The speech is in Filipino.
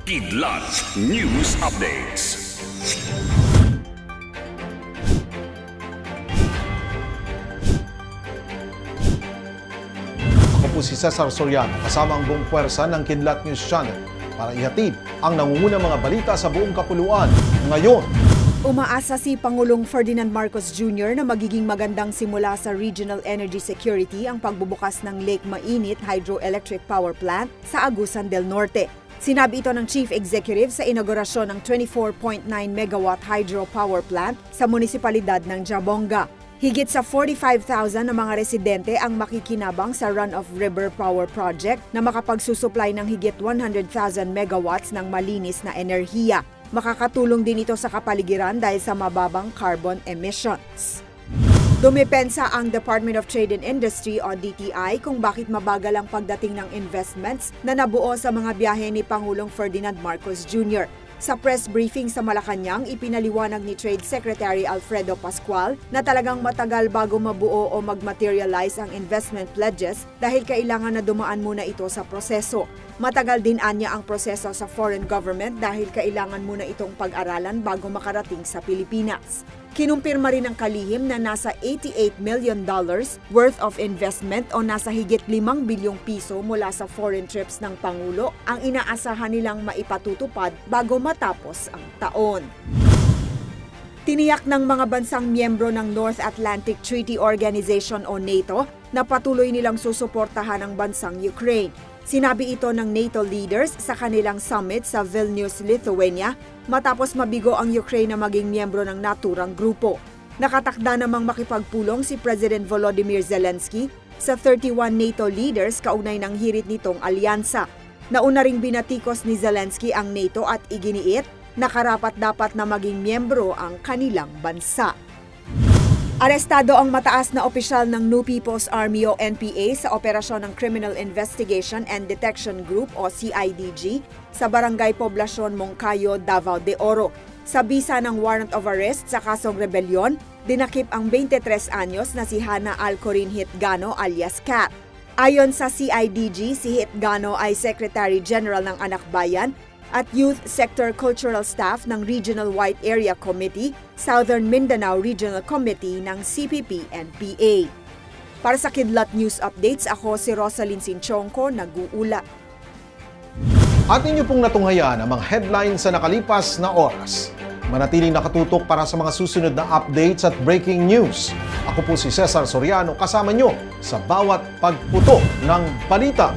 Kidlat News Updates. Ako po si Cesar Soriano, kasama ang buong puwersa ng Kidlat News Channel para ihatid ang nangungunang mga balita sa buong kapuluan ngayon. Umaasa si Pangulong Ferdinand Marcos Jr. na magiging magandang simula sa regional energy security ang pagbubukas ng Lake Mainit Hydroelectric Power Plant sa Agusan del Norte. Sinabi ito ng Chief Executive sa inaugurasyon ng 24.9 megawatt hydropower plant sa munisipalidad ng Jabonga. Higit sa 45,000 na mga residente ang makikinabang sa run-of-river power project na makapagsusupply ng higit 100,000 megawatts ng malinis na enerhiya. Makakatulong din ito sa kapaligiran dahil sa mababang carbon emissions. Dumepensa ang Department of Trade and Industry o DTI kung bakit mabagal ang pagdating ng investments na nabuo sa mga biyahe ni Pangulong Ferdinand Marcos Jr. Sa press briefing sa Malacanang, ipinaliwanag ni Trade Secretary Alfredo Pascual na talagang matagal bago mabuo o mag-materialize ang investment pledges dahil kailangan na dumaan muna ito sa proseso. Matagal din anya ang proseso sa foreign government dahil kailangan muna itong pag-aralan bago makarating sa Pilipinas. Kinumpirma rin ng kalihim na nasa $88 million worth of investment o nasa higit 5 bilyong piso mula sa foreign trips ng Pangulo ang inaasahan nilang maipatutupad bago matapos ang taon. Tiniyak ng mga bansang miyembro ng North Atlantic Treaty Organization o NATO na patuloy nilang susuportahan ang bansang Ukraine. Sinabi ito ng NATO leaders sa kanilang summit sa Vilnius, Lithuania, matapos mabigo ang Ukraine na maging miyembro ng naturang grupo. Nakatakda namang makipagpulong si President Volodymyr Zelensky sa 31 NATO leaders kaugnay ng hirit nitong alyansa. Nauna ring binatikos ni Zelensky ang NATO at iginiit na karapat-dapat na maging miyembro ang kanilang bansa. Arestado ang mataas na opisyal ng New People's Army o NPA sa operasyon ng Criminal Investigation and Detection Group o CIDG sa Barangay Poblacion, Moncayo, Davao de Oro. Sa bisa ng warrant of arrest sa kasong rebellion, dinakip ang 23 anyos na si Hana Alcorin Hitgano alias Kat. Ayon sa CIDG, si Hitgano ay Secretary General ng Anak Bayan at Youth Sector Cultural Staff ng Regional White Area Committee, Southern Mindanao Regional Committee ng CPP-NPA. Para sa Kidlat News Updates, ako si Rosalyn Sinchonko, nag-uulat. At inyo pong natunghayan ang mga headlines sa nakalipas na oras. Manatiling nakatutok para sa mga susunod na updates at breaking news. Ako po si Cesar Soriano, kasama nyo sa bawat pagputo ng balita.